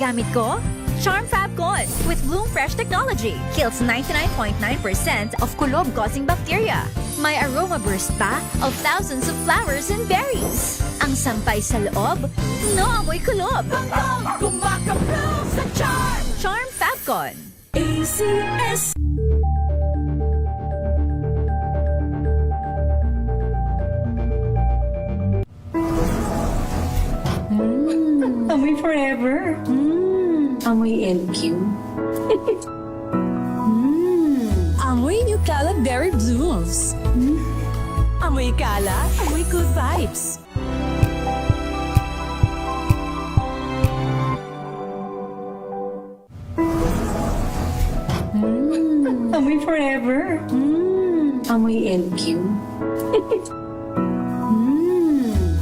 gamit ko? Charm Fabcon with Bloom Fresh technology kills 99.9% of kulob-causing bacteria. May aroma burst pa of thousands of flowers and berries. Ang sampay sa loob, no amoy kulob. Kumakaplo sa Charm! Charm Fabcon. ACS. Amoy forever. Amoy LQ. Amoy New Cala Berry Blooms. Amoy Cala, amoy good vibes. Amoy forever. Amoy LQ.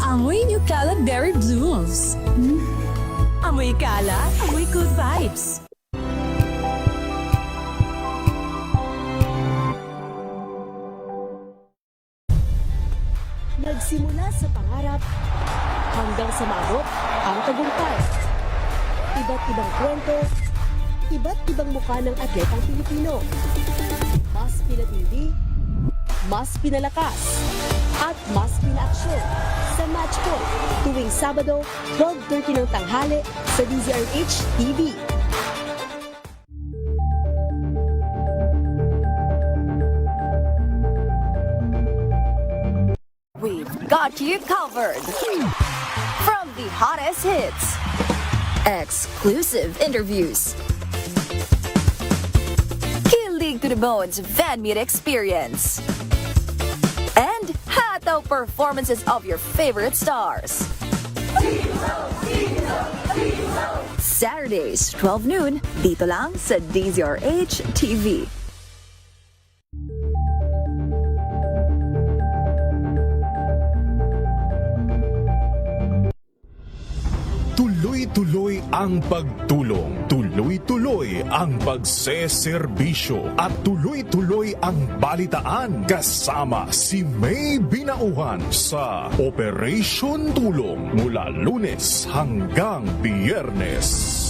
Amoy New Cala Berry Blooms. Amoy Cala, amoy good vibes. Nagsimula sa pangarap hanggang sa maabot ang tagumpay. Iba't ibang kwento, iba't ibang mukha ng atletang Pilipino. Mas pinatindi, mas pinalakas, at mas pinaaksyon sa Match Point tuwing Sabado, 12:30 ng tanghali sa DZRH TV. We've got you covered. From the hottest hits, exclusive interviews, kilig to the bones fan meet experience, and hataw performances of your favorite stars. Saturdays, 12 noon, dito lang sa DZRH TV. Tuloy-tuloy ang pagtulong, tuloy-tuloy ang pagseserbisyo, at tuloy-tuloy ang balitaan kasama si May Binauhan sa Operation Tulong mula Lunes hanggang Biyernes.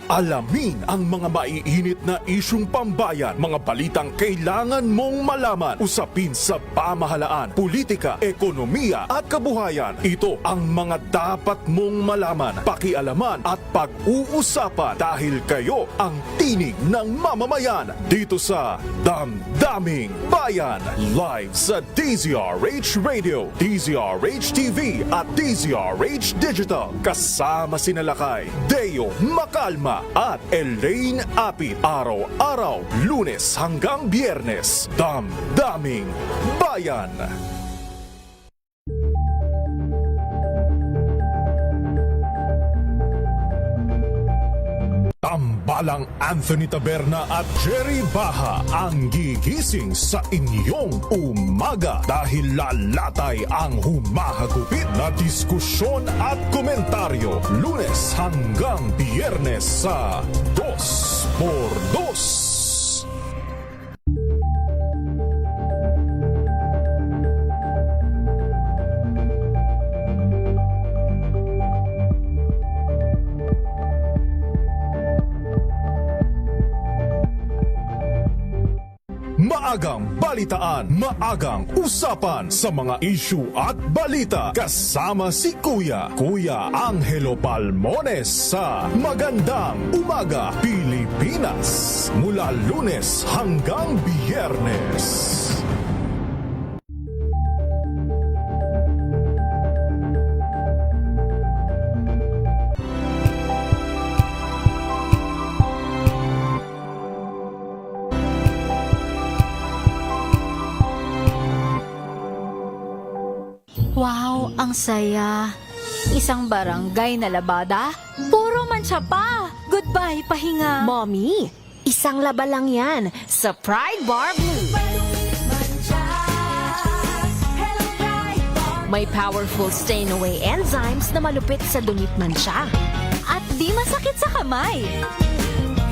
Alamin ang mga maiinit na isyung pambayan, mga balitang kailangan mong malaman, usapin sa pamahalaan, politika, ekonomiya at kabuhayan. Ito ang mga dapat mong malaman, pakialaman at pag-uusapan dahil kayo ang tinig ng mamamayan dito sa Damdaming Bayan. Live sa DZRH Radio, DZRH TV at DZRH Digital. Kasama sina Lakay, Deo Macalma at Elaine Apit. Araw-araw, Lunes hanggang Biyernes. Damdaming Bayan. Tambalang Anthony Taberna at Jerry Baha ang gigising sa inyong umaga dahil lalatay ang humahagupit na diskusyon at komentaryo Lunes hanggang Biyernes sa 2x2. Maagang balitaan, maagang usapan sa mga issue at balita kasama si Kuya Angelo Palmones sa Magandang Umaga Pilipinas mula Lunes hanggang Biyernes. Wow, ang saya. Isang barangay na labada, puro mancha pa. Goodbye, pahinga. Mommy, isang laba lang yan sa Pride Bar Blue. May powerful stain-away enzymes na malupit sa dumit mancha. at di masakit sa kamay.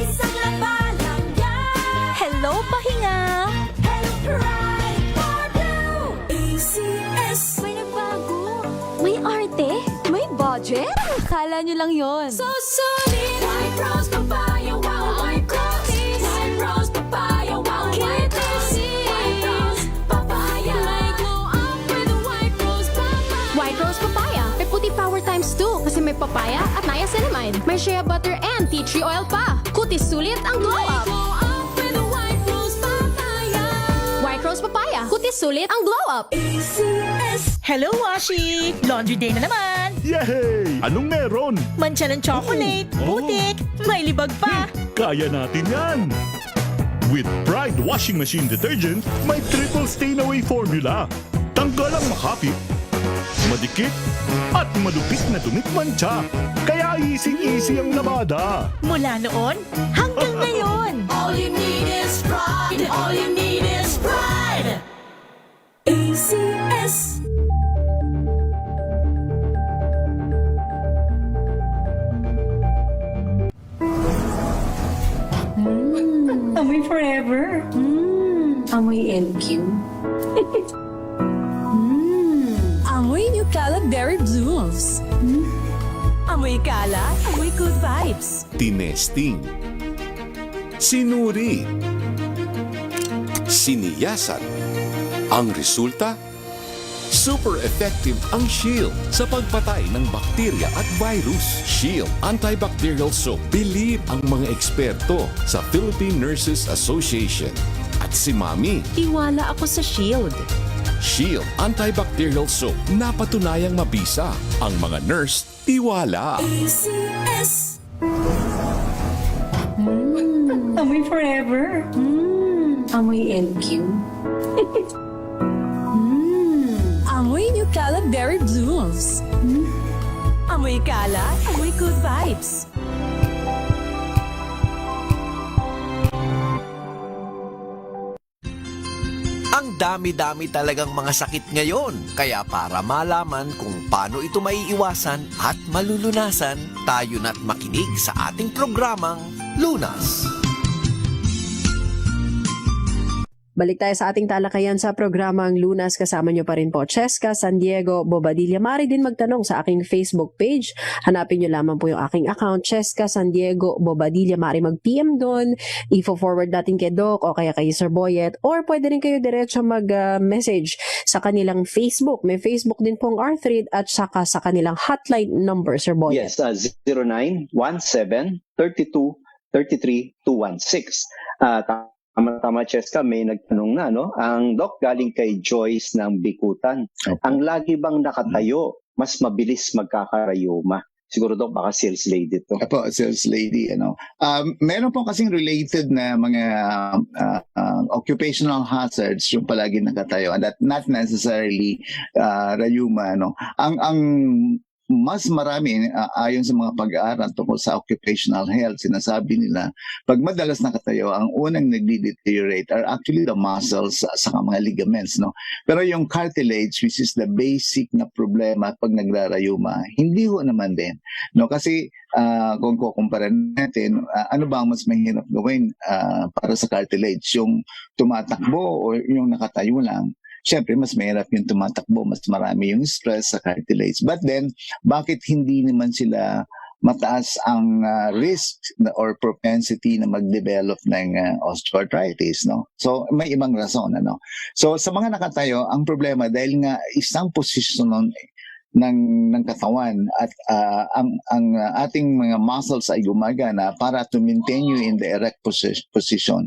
Isang labalang yan. Hello, pahinga. Hello, pride for blue. ACS. May nagbago. May arte. May budget. Akala nyo lang yon. So solid. White rose papaya, wow, white rose. White rose papaya, wow, white rose. White rose papaya. May glow up with white rose papaya. White Rose Papaya. May puti power times 2 kasi may papaya at niacinamide. May shea butter and tea tree oil pa. Kutis sulit ang glow up. Glow up with white rose papaya. White Rose Papaya. Kutis sulit ang glow up. ACS. Hello, Washi! Laundry day na naman! Yay! Anong meron? Mancha ng chocolate, putik, may libag pa! Kaya natin yan! With Pride Washing Machine Detergent, may triple stain-away formula. Tanggal ang makapit, madikit, at malupit na dumit mancha. Kaya easy-easy ang labada. Mula noon hanggang ngayon! All you need is pride. All you need is pride. ACS. Amoy forever. Amoy LQ. Amoy New Calad Berry Blooms. Amoy kalat, amoy good vibes. Tinesting, sinuri, siniyasan. Ang resulta? Super effective ang Shield sa pagpatay ng bakterya at virus. Shield Antibacterial Soap. Believe ang mga eksperto sa Philippine Nurses Association. At si Mami, Tiwala ako sa Shield. Shield Antibacterial Soap. Napatunayang mabisa. Ang mga nurse, tiwala. ACS. Amoy forever. Amoy LQ. Amoy New Calad Berry Blooms. Amoy kalat, amoy good vibes. Ang dami-dami talagang mga sakit ngayon. Kaya para malaman kung paano ito maiiwasan at malulunasan, tayo na't makinig sa ating programang Lunas. Balik tayo sa ating talakayan sa programang Lunas. Kasama nyo pa rin po Cheska San Diego Bobadilla. Maaari din magtanong sa aking Facebook page. Hanapin nyo lamang po yung aking account, Cheska San Diego Bobadilla. Maaari mag-PM doon. Ifo-forward natin kay Doc o kaya kay Sir Boyet. Or pwede rin kayo diretso mag-message sa kanilang Facebook. May Facebook din pong R3 at saka sa kanilang hotline number, Sir Boyet. Yes, 0917-32-33-216. Tama, Cheska, may nagtanong na, no? Ang doc galing kay Joyce ng Bikutan. Ang lagi bang nakatayo, mas mabilis magkakarayuma? Siguro, Doc, baka sales lady to. Apo, sales lady, ano. Meron po kasing related na mga occupational hazards yung palagi nakatayo, and that not necessarily rayuma, ano. Ang mas marami, ayon sa mga pag-aaral tungkol sa occupational health, sinasabi nila, pag madalas nakatayo, ang unang nagde-deteriorate are actually the muscles sa mga ligaments, no? Pero yung cartilage, which is the basic na problema pag nagrarayuma, hindi ho naman din, no? Kasi kung kukumpara natin, ano ba ang mas mahirap gawin para sa cartilage? Yung tumatakbo o yung nakatayo lang? Siyempre, mas mahirap yung tumatakbo, mas marami yung stress sa cartilage. But then, bakit hindi naman sila mataas ang risk or propensity na mag-develop ng osteoarthritis, no? So, may ibang rason, ano? So, sa mga nakatayo, ang problema, dahil nga isang posisyon ng katawan at ang ating mga muscles ay gumagana para to maintain you in the erect position.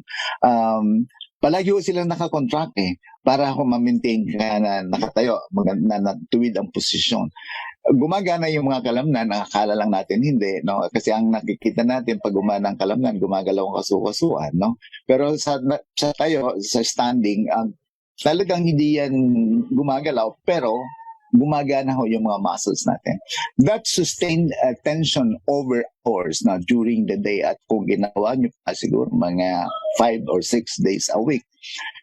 Palagi ko silang nakakontract para ako ma-maintain ka na nakatayo, na tuwid ang posisyon. Gumagana yung mga kalamnan, nakakala lang natin hindi, no? Kasi ang nakikita natin pag gumana ang kalamnan, gumagalaw ang kasu-kasuan, no? Pero sa tayo, sa standing, talagang hindi yan gumagalaw, pero gumagana ho yung mga muscles natin. That sustained tension over hours na during the day at kung ginawa nyo pa siguro mga 5 or 6 days a week,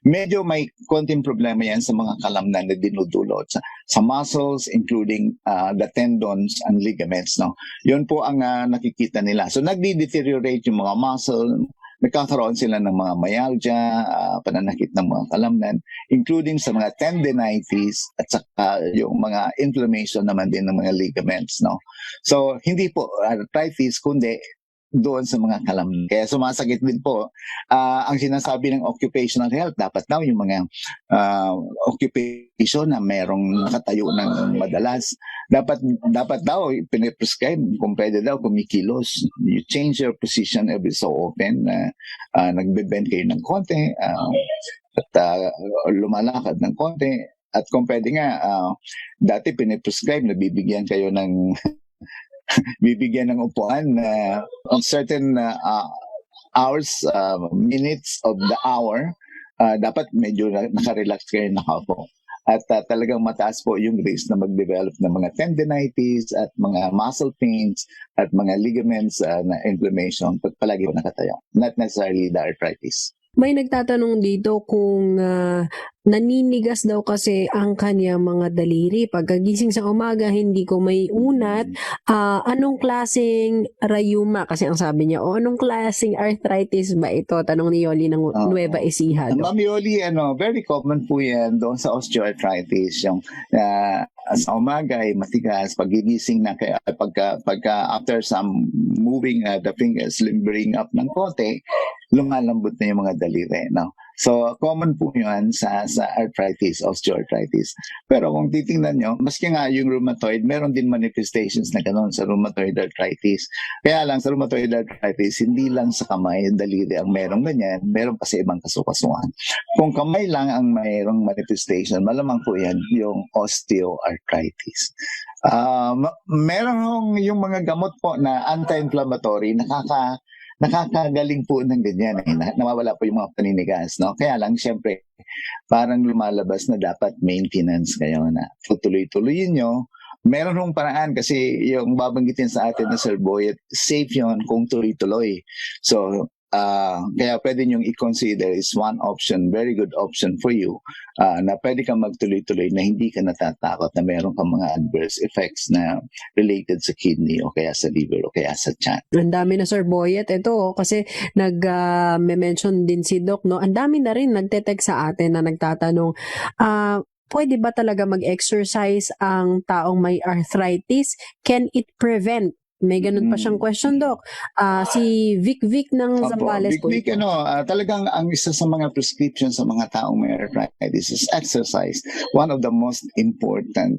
medyo may konting problema yan sa mga kalamnan na dinudulot sa muscles, including the tendons and ligaments. No? Yun po ang nakikita nila. So nagdi-deteriorate yung mga muscle, nagkakaroon sila ng mga myalgia, pananakit ng mga kalamnan, including sa mga tendinitis at saka yung mga inflammation naman din ng mga ligaments. No? So hindi po arthritis, kundi doon sa mga kalamnan. Kaya sumasakit din po. Ang sinasabi ng occupational health, dapat daw yung mga occupation na merong nakatayo ng madalas, dapat daw piniprescribe kung pwede daw kumikilos. You change your position every so often. Nagbe-bend kayo ng konti at lumalakad ng konti. At kung pwede nga, dati piniprescribe na bibigyan kayo ng bibigyan ng upuan on certain hours, minutes of the hour, dapat medyo nakarelax kayo nakaupo. At talagang mataas po yung risk na mag-develop ng mga tendinitis at mga muscle pains at mga ligaments na inflammation pag palagi po nakatayo. Not necessarily the arthritis. May nagtatanong dito kung naninigas daw kasi ang kanyang mga daliri. Pagkagising sa umaga, hindi ko may unat. Anong klaseng rayuma? Kasi ang sabi niya, anong klaseng arthritis ba ito? Tanong ni Yoli ng Nueva Ecija. Ma'am Yoli, very common po yan doon sa osteoarthritis. Yung sa umaga ay matigas, pagigising na kaya pagka after some moving the fingers, limbering up ng konti, lumalambot na yung mga daliri. No? So, common po yun sa arthritis, osteoarthritis. Pero kung titingnan nyo, maski nga yung rheumatoid, meron din manifestations na gano'n sa rheumatoid arthritis. Kaya lang sa rheumatoid arthritis, hindi lang sa kamay, daliri ang merong ganyan, meron pa sa ibang kasukasuan. Kung kamay lang ang mayroong manifestation, malamang po yan yung osteoarthritis. Meron yung mga gamot po na anti-inflammatory, nakakagaling po ng ganyan nawawala po yung mga paninigas, no? Kaya lang siyempre parang lumalabas na dapat maintenance kayo na tutuloy-tuloyin nyo. Meron hong paraan kasi yung babanggitin sa atin na Sir Boyet, safe yun kung tuloy-tuloy. So kaya pwede nyong i-consider is one option, very good option for you, na pwede kang magtuloy-tuloy na hindi ka natatakot na meron kang mga adverse effects na related sa kidney o kaya sa liver o kaya sa tiyan. Ang dami na Sir Boyet. Ito kasi nag-mention din si Doc, no? Ang dami na rin nagte-text sa atin na nagtatanong, pwede ba talaga mag-exercise ang taong may arthritis? Can it prevent? May ganun pa siyang question, Doc. Si Vic ng Zambales po. Vic, talagang ang isa sa mga prescription sa mga taong may arthritis is exercise. One of the most important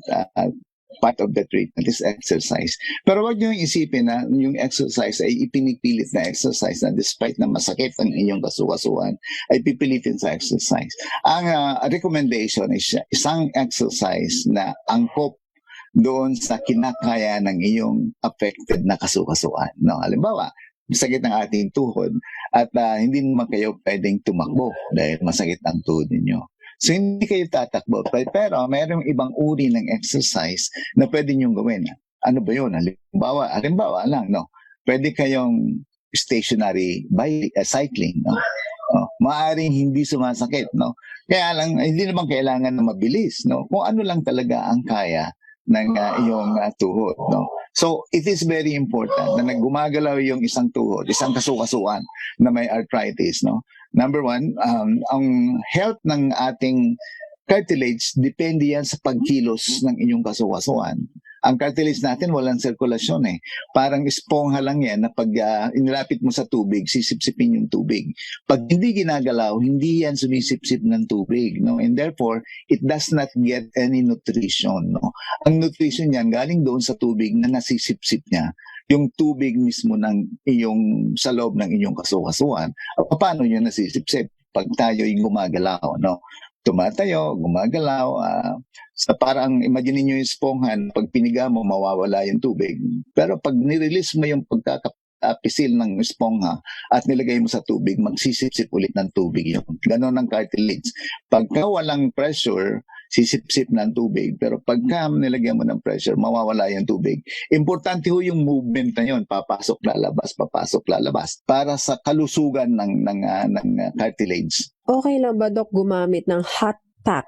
part of the treatment is exercise. Pero wag niyo isipin na yung exercise ay ipinipilit na exercise na despite na masakit ang inyong kasukasuan, ay pipilitin sa exercise. Ang recommendation is isang exercise na angkop doon sa kinakaya ng iyong affected na kasukasuan. No? Halimbawa, masakit ang ating tuhod at hindi naman kayo pwedeng tumakbo dahil masakit ang tuhod ninyo. So hindi kayo tatakbo. Pero mayroong ibang uri ng exercise na pwede niyong gawin. Ano ba yun? Halimbawa lang, no? Pwede kayong stationary cycling. No? Maaring hindi sumasakit. No? Kaya lang, hindi naman kailangan na mabilis. No? Kung ano lang talaga ang kaya ng iyong tuhod. No? So, it is very important na gumagalaw yung isang tuhod, isang kasukasuan na may arthritis. No? Number one, ang health ng ating cartilage, depende yan sa pagkilos ng inyong kasukasuan. Ang cartilage natin, walang sirkulasyon eh. Parang espongha lang yan na pag inilapit mo sa tubig, sisipsipin yung tubig. Pag hindi ginagalaw, hindi yan sumisipsip ng tubig. No? And therefore, it does not get any nutrition. No? Ang nutrition yan, galing doon sa tubig na nasisipsip niya. Yung tubig mismo ng iyong, sa loob ng inyong kasukasuan. Paano yun nasisipsip? Pag tayo yung gumagalaw, no? Tumatayo, gumagalaw, sa parang imagine niyo yung espongha, pag piniga mo, mawawala yung tubig. Pero pag nirelease mo yung pagkakapisil ng espongha at nilagay mo sa tubig, magsisipsip ulit ng tubig yun. Ganon ang cartilage. Pagka walang pressure, sisip-sip ng tubig. Pero pagka nilagyan mo ng pressure, mawawala yung tubig. Importante ho yung movement na yun, papasok, lalabas, para sa kalusugan ng cartilage. Okay lang ba, Doc, gumamit ng hot pack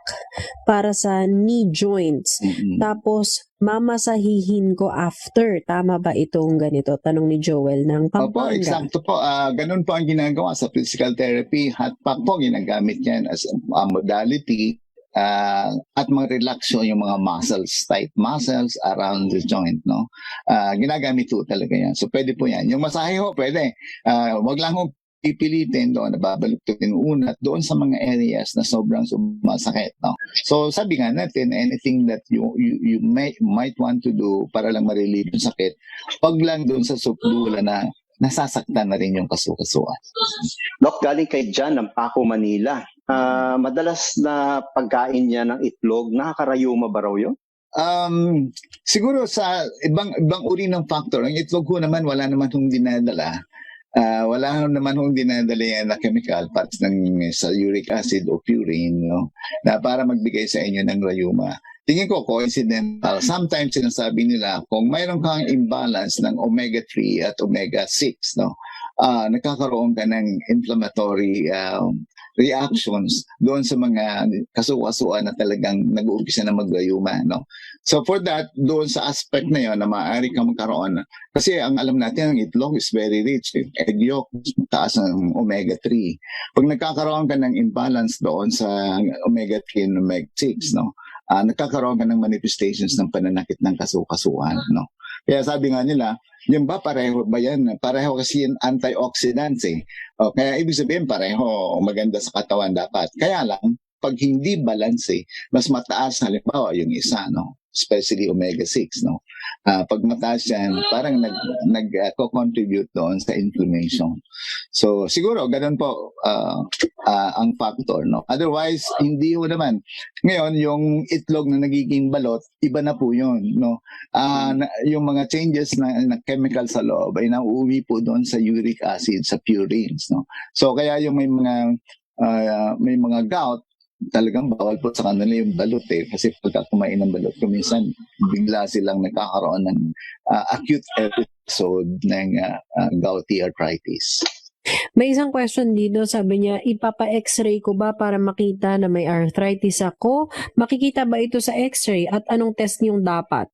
para sa knee joints? Tapos, mamasahihin ko after. Tama ba itong ganito? Tanong ni Joel ng Opo, Pampanga. eksakto po. Ganun po ang ginagawa sa physical therapy. Hot pack po, ginagamit yan as a modality. At mag-relax yung mga muscles, tight muscles around the joint, no? Ginagamit po talaga yan. So, pwede po yan. Yung masahe ho, pwede. Wag lang ho pipilitin doon, nababaluktutin unat doon sa mga areas na sobrang sumasakit, no? So, sabi nga natin, anything that you might want to do para lang ma-relieve yung sakit, wag lang doon sa supdula na nasasaktan na rin yung kasukasuan. Dok, galing kay Jan ng Paco, Manila. Madalas na pagkain niya ng itlog, nakakarayuma ba raw yun? Siguro sa ibang uri ng factor, ang itlog ko naman wala naman hong dinadala. Wala naman hong dinadala yan na chemical parts sa uric acid o purine, no? Na para magbigay sa inyo ng rayuma. Tingin ko coincidental. Sometimes sinasabi nila kung mayroon kang imbalance ng omega-3 at omega-6, no? Nagkakaroon ka ng inflammatory reactions doon sa mga kasukasuan na talagang nag-uumpisa na magrayuma, no? So for that, doon sa aspect na yon na maaari kang magkaroon, kasi ang alam natin, ang itlog is very rich. Egg yolk, taas ng omega-3. Pag nagkakaroon ka ng imbalance doon sa omega-3 and omega-6, no? Nagkakaroon ka ng manifestations ng pananakit ng kasukasuan, no? Kaya sabi nga nila, yung ba pareho ba yan? Pareho kasi yung antioxidants eh. Kaya ibig sabihin pareho maganda sa katawan dapat. Kaya lang, pag hindi balance eh, mas mataas halimbawa yung isa, no? Especially omega-6, no? Pag mataas yan, parang nag-contribute doon sa inflammation. So, siguro, ganun po ang factor, no? Otherwise, hindi ho naman. Ngayon, yung itlog na nagiging balot, iba na po yun, no? Yung mga changes na chemical sa loob ay nauuwi po doon sa uric acid, sa purines, no? So, kaya yung may mga gout, talagang bawal po sa kanila yung balot eh. Kasi pagka kumain ng balot, minsan bigla silang nagkakaroon ng acute episode ng gouty arthritis. May isang question dito, sabi niya, ipapa-x-ray ko ba para makita na may arthritis ako? Makikita ba ito sa x-ray at anong test niyong dapat?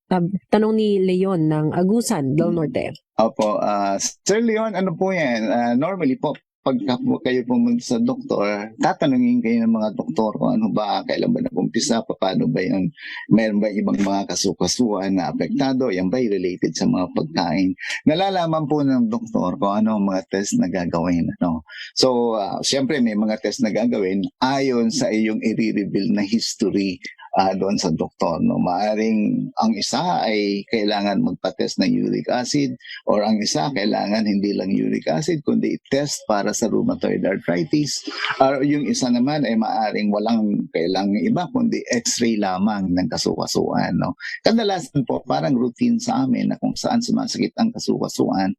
Tanong ni Leon ng Agusan, Del Norte. Opo, Sir Leon, ano po yan? Normally po, pag kayo pumunta sa doktor, tatanungin kayo ng mga doktor kung ano ba, kailan ba nag-umpisa, paano ba yun, mayroon ba ibang mga kasukasuan na apektado, yan ba related sa mga pagkain. Nalalaman po ng doktor kung ano ang mga test na gagawin. No? So, siyempre may mga test na gagawin ayon sa iyong i-reveal na history doon sa doktor. No? Maaring ang isa ay kailangan magpa-test ng uric acid or ang isa kailangan hindi lang uric acid kundi test para sa rheumatoid arthritis. Or yung isa naman ay maaring walang kailangan iba kundi x-ray lamang ng kasukasuan. No? Kadalasan po parang routine sa amin na kung saan sumasakit ang kasukasuan,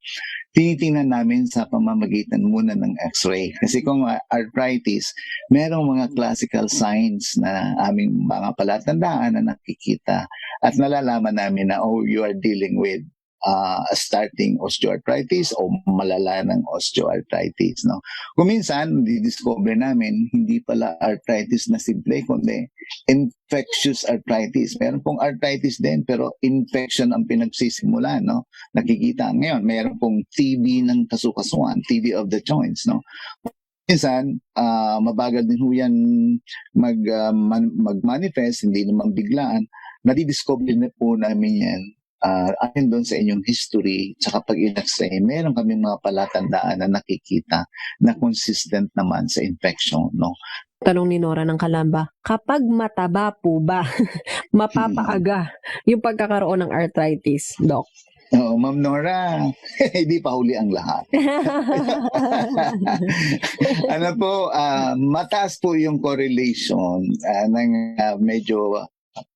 tinitingnan namin sa pamamagitan muna ng x-ray. Kasi kung arthritis, merong mga classical signs na aming mga palatandaan na nakikita at nalalaman namin na, oh, you are dealing with starting osteoarthritis o malala ng osteoarthritis. No? Kung minsan, di-discover namin, hindi pala arthritis na simple, kundi infectious arthritis. Meron pong arthritis din, pero infection ang pinagsisimula. No? Nakikita ngayon, meron pong TB ng kasukasuan, TB of the joints. No? Minsan, mabagal din ho yan mag-manifest, hindi naman biglaan. Nadidiscover na po namin yan akin doon sa inyong history, tsaka pag in-x-ray, meron kami mga palatandaan na nakikita na consistent naman sa infection, no? Tanong ni Nora ng Kalamba, kapag mataba po ba, mapapaaga yung pagkakaroon ng arthritis, Doc? Oo, Ma'am Nora, hindi pa huli ang lahat. Ano po, mataas po yung correlation ng medyo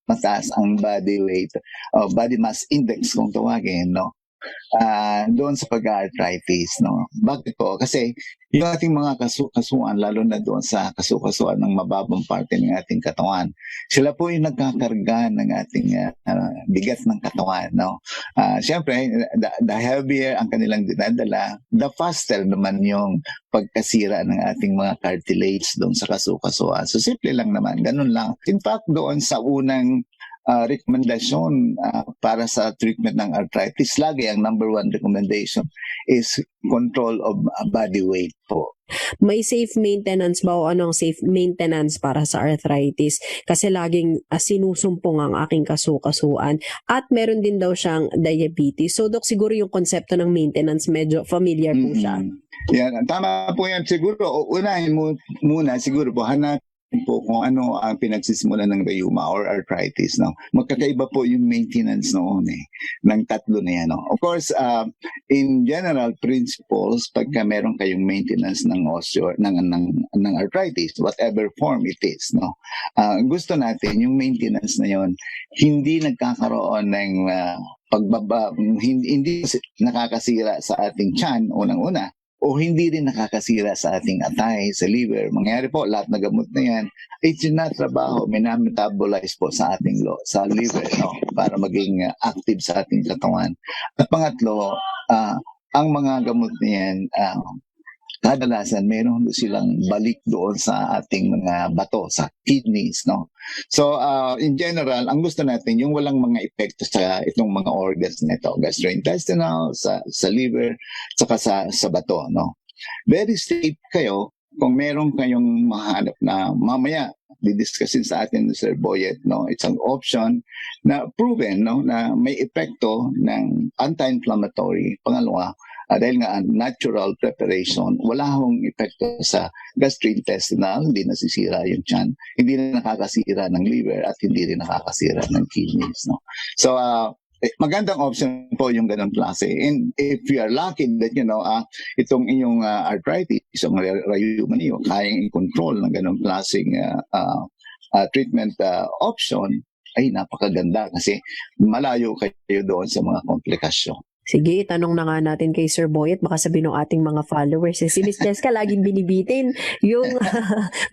mataas ang body weight o body mass index kung tawagin, no? doon sa pag-arthritis, no? Bakit po? Kasi yung ating mga kasuan, lalo na doon sa kasuan ng mababang parte ng ating katawan, sila po yung nagkakarga ng ating bigat ng katawan, no? Siyempre, the heavier ang kanilang dinadala, the faster naman yung pagkasira ng ating mga cartilage doon sa kasuan. So, simple lang naman. Ganun lang. In fact, doon sa unang rekomendasyon para sa treatment ng arthritis, lagi ang number 1 recommendation is control of body weight po. May safe maintenance ba o anong safe maintenance para sa arthritis? Kasi laging sinusumpong ang aking kasukasuan at meron din daw siyang diabetes. So, Dok, siguro yung konsepto ng maintenance medyo familiar po siya. Yan, tama po yan. Siguro, unahin mo muna, siguro po, hanapin po kung ano ang pinagsisimulan ng rheuma or arthritis. No? Magkakaiba po yung maintenance noon ng tatlo na yan. No? Of course, in general principles, pagka meron kayong maintenance ng ng arthritis, whatever form it is, no? Gusto natin yung maintenance na yon hindi nagkakaroon ng pagbaba, hindi nakakasira sa ating tiyan, unang-una, o hindi rin nakakasira sa ating atay, sa liver. Mangyari po, lahat na gamot na yan, ay tinatrabaho, minametabolize po sa ating sa liver, no? Para maging active sa ating katawan. At pangatlo, ang mga gamot na yan, kadalasan meron silang balik doon sa ating mga bato, sa kidneys, no? So, in general, ang gusto natin, yung walang mga epekto sa itong mga organs na ito, gastrointestinal, sa liver, saka sa bato, no? Very safe kayo kung meron kayong mahanap na mamaya, didiscussin sa atin ni Sir Boyet, no? It's an option na proven, no? Na may epekto ng anti-inflammatory. Pangalawa, dahil nga natural preparation, wala hong epekto sa gastrointestinal, hindi nasisira yung tiyan, hindi na nakakasira ng liver at hindi rin nakakasira ng kidneys. No? So, magandang option po yung ganun klase. And if you are lucky that, itong inyong arthritis, yung rheuma niyo, kayang i-control ng ganun klaseng treatment option, ay napakaganda kasi malayo kayo doon sa mga komplikasyon. Sige, itanong na nga natin kay Sir Boyet, baka sabihin ng ating mga followers. Si Miss Jessica laging binibitin yung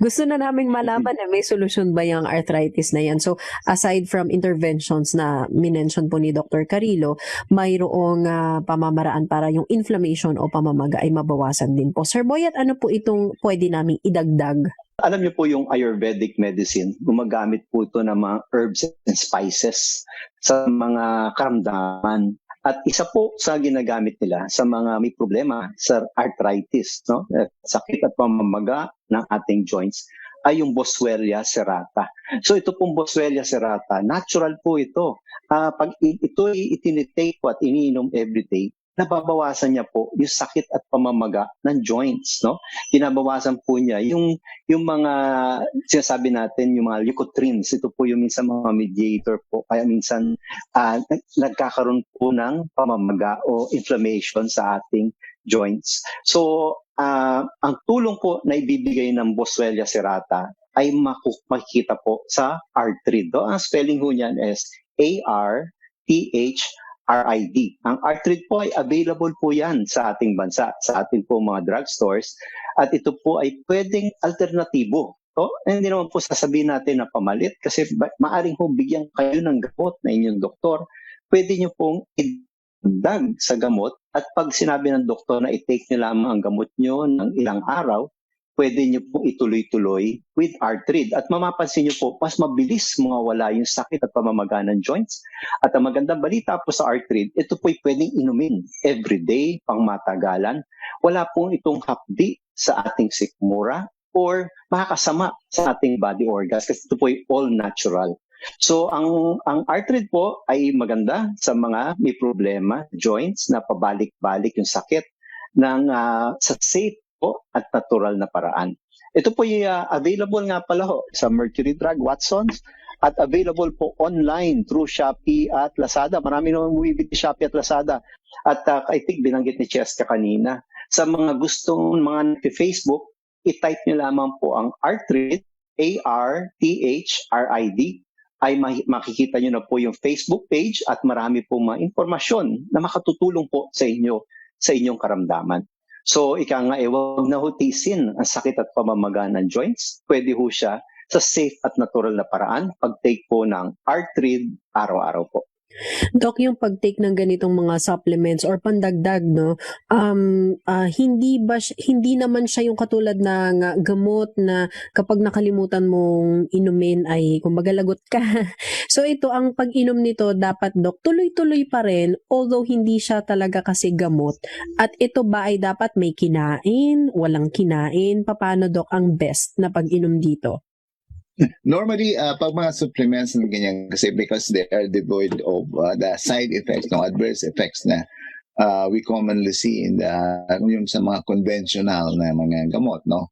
gusto na naming malaman na may solusyon ba yung arthritis na yan. So, aside from interventions na minention po ni Dr. Carrillo, mayroong pamamaraan para yung inflammation o pamamaga ay mabawasan din po. Sir Boyet, ano po itong pwede naming idagdag? Alam niyo po yung Ayurvedic medicine, gumagamit po ito ng mga herbs and spices sa mga karamdaman. At isa po sa ginagamit nila sa mga may problema sa arthritis, no? Sakit at pamamaga ng ating joints, ay yung Boswellia serrata. So ito pong Boswellia serrata, natural po ito. Pag ito itinitake po at iniinom everyday, nababawasan niya po yung sakit at pamamaga ng joints, no? Kinabawasan po niya yung mga sinasabi natin, yung mga leukotrienes. Ito po yung minsan mga mediator po, kaya minsan nagkakaroon po ng pamamaga o inflammation sa ating joints. So, ang tulong po na ibibigay ng Boswellia serrata ay makikita po sa arthrid. Ang spelling ho niyan is ARTHRID. Ang arthrid po ay available po yan sa ating bansa, sa ating po mga drugstores, at ito po ay pwedeng alternatibo. So, hindi naman po sasabihin natin na pamalit kasi maaring po bigyan kayo ng gamot na inyong doktor. Pwede nyo pong idagdag sa gamot at pag sinabi ng doktor na i-take nyo lamang ang gamot nyo ng ilang araw, pwede nyo po ituloy-tuloy with arthrid. At mamapansin nyo po, mas mabilis mawawala yung sakit at pamamaga ng joints. At ang magandang balita po sa arthrid, ito po'y pwedeng inumin everyday, pang matagalan. Wala pong itong hapdi sa ating sikmura or makakasama sa ating body organs kasi ito po'y all natural. So, ang arthrid po ay maganda sa mga may problema, joints, na pabalik-balik yung sakit sa safe po at natural na paraan. Ito po yung available nga pala sa Mercury Drug, Watsons, at available po online through Shopee at Lazada. Marami naman bumibili Shopee at Lazada. At I think binanggit ni Cheska kanina. Sa mga gustong mga Facebook, i-type nyo lamang po ang arthrid, ARTHRID, ay makikita nyo na po yung Facebook page at marami po mga impormasyon na makatutulong po sa inyo sa inyong karamdaman. So, ika nga, huwag na hutisin ang sakit at pamamaga ng joints. Pwede ho siya sa safe at natural na paraan pag-take po ng Artreed araw-araw po. Doc, yung pag-take ng ganitong mga supplements or pandagdag, no, hindi naman siya yung katulad ng gamot na kapag nakalimutan mong inumin ay kumbaga lagot ka. So ito, ang pag-inom nito dapat, Doc, tuloy-tuloy pa rin, although hindi siya talaga kasi gamot. At ito ba ay dapat may kinain, walang kinain? Paano, Doc, ang best na pag-inom dito? Normally, pag mga supplements na ganyan, kasi because they are devoid of the side effects, no, adverse effects na we commonly see in yung sa mga conventional na mga gamot, no?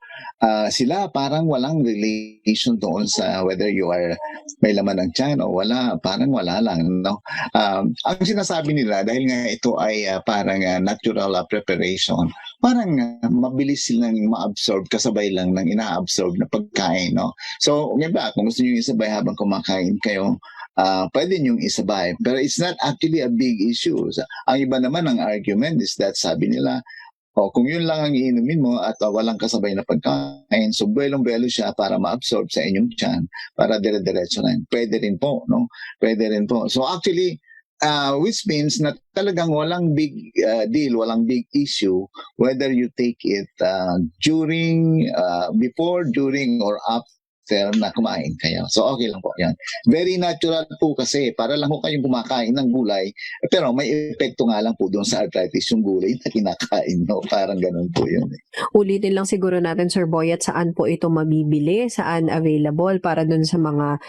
Sila parang walang relation doon sa whether you are may laman ng tiyan o wala, parang wala lang, no? Ang sinasabi nila, dahil nga ito ay parang natural preparation, parang mabilis silang ma-absorb kasabay lang ng ina-absorb na pagkain, no? So, ngayon kung gusto niyo isabay habang kumakain kayo, pwede niyong isabay. Pero it's not actually a big issue. Ang iba naman ang argument is that sabi nila, kung yun lang ang iinumin mo at walang kasabay na pagkain, so buwelong-buwelo siya para ma-absorb sa inyong tiyan, para dire-diretso na. Pwede rin po, no? Pwede rin po. So actually, which means na talagang walang big deal, walang big issue whether you take it during, before, during, or after na kumain kayo. So okay lang po yan. Very natural po kasi para lang po kayong kumakain ng gulay, pero may epekto nga lang po doon sa arthritis yung gulay na kinakain, no? Parang ganun po yun. Ulitin lang siguro natin, Sir Boy, at saan po ito mabibili, saan available para doon sa mga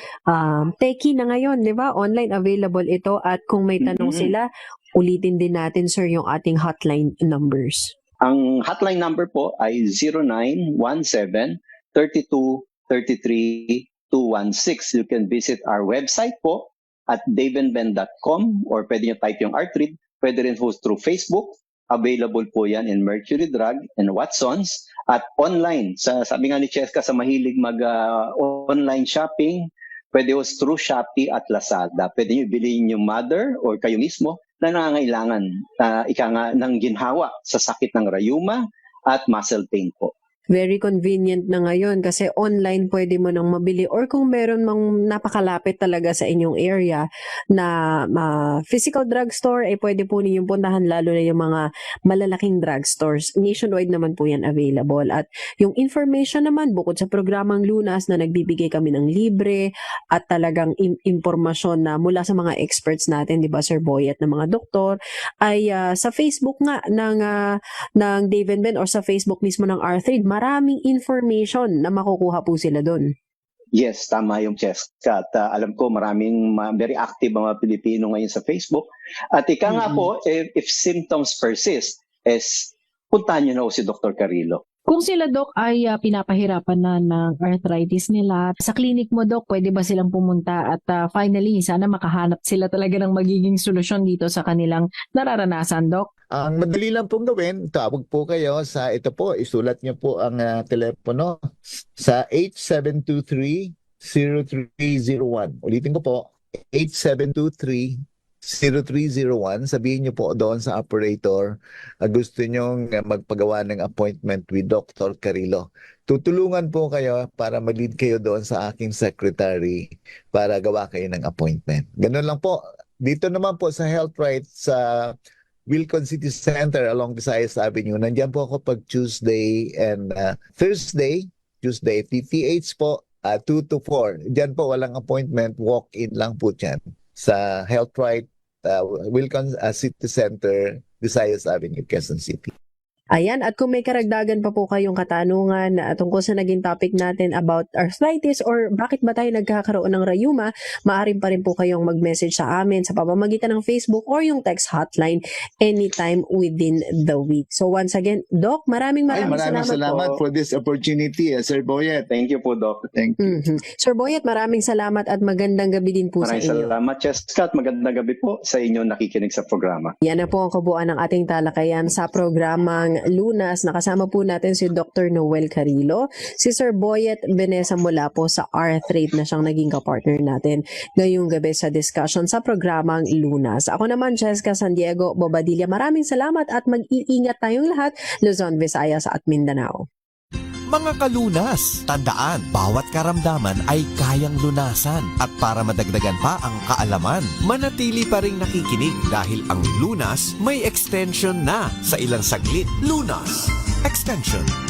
techie na ngayon, di ba? Online available ito, at kung may tanong sila, ulitin din natin, Sir, yung ating hotline numbers. Ang hotline number po ay 0917-32-33-216. You can visit our website po at davenben.com, or pwede nyo type yung Artreed. Pwede rin host through Facebook. Available po yan in Mercury Drug and Watsons. At online, sabi nga ni Cheska, sa mahilig mag-online shopping, pwede host through Shopee at Lazada. Pwede nyo bilhin yung mother or kayo mismo na nangangailangan ng ginhawa sa sakit ng rayuma at muscle pain po. Very convenient na ngayon kasi online pwede mo nang mabili, or kung meron mang napakalapit talaga sa inyong area na physical drugstore, pwede po ninyong puntahan, lalo na yung mga malalaking drugstores. Nationwide naman po yan available. At yung information naman, bukod sa programang Lunas na nagbibigay kami ng libre at talagang impormasyon na mula sa mga experts natin, di ba, Sir Boy, at ng mga doktor, ay sa Facebook nga ng Dave and Ben, or sa Facebook mismo ng Artreed, maraming information na makukuha po sila doon. Yes, tama yung Cheska. At alam ko maraming very active mga Pilipino ngayon sa Facebook. At ika nga po, if symptoms persist, puntahan nyo na si Dr. Carrillo. Kung sila, Doc, ay pinapahirapan na ng arthritis nila, sa clinic mo, Doc, pwede ba silang pumunta at finally, sana makahanap sila talaga ng magiging solusyon dito sa kanilang nararanasan, Doc? Ang madali lang pong gawin, tawag po kayo sa ito po, isulat niyo po ang telepono sa 8723-0301. Ulitin ko po, 8723-0301. Sabihin niyo po doon sa operator, gusto niyong magpagawa ng appointment with Dr. Carrillo. Tutulungan po kayo para mag-lead kayo doon sa aking secretary para gawa kayo ng appointment. Ganun lang po. Dito naman po sa Health Rights sa Wilcon City Center along Visayas Avenue. Nandiyan po ako pag Tuesday and Thursday. Tuesday, TTH po, 2 to 4. Diyan po walang appointment, walk-in lang po dyan sa Health Right Wilcon City Center, Visayas Avenue, Quezon City. Ayan, at kung may karagdagan pa po kayong katanungan tungkol sa naging topic natin about arthritis or bakit ba tayo nagkakaroon ng rayuma, maaari pa rin po kayong mag-message sa amin sa pamamagitan ng Facebook or yung text hotline anytime within the week. So once again, Doc, maraming salamat for this opportunity, Sir Boyet. Thank you po, Doc. Thank you. Sir Boyet, maraming salamat at magandang gabi din po sa inyo. Maraming salamat, Cheska, at magandang gabi po sa inyo nakikinig sa programa. Yan na po ang kabuuan ng ating talakayan sa programang ng Lunas. Nakasama po natin si Dr. Noel Carilo, si Sir Boyet Benesa mula po sa R-Trade na siyang naging kapartner natin ngayong gabi sa discussion sa programang Lunas. Ako naman, Jessica San Diego Bobadilla. Maraming salamat at mag-iingat tayong lahat, Luzon, Visayas at Mindanao. Mga kalunas, tandaan, bawat karamdaman ay kayang lunasan. At para madagdagan pa ang kaalaman, manatili pa ring nakikinig dahil ang Lunas may extension na sa ilang saglit. Lunas Extension.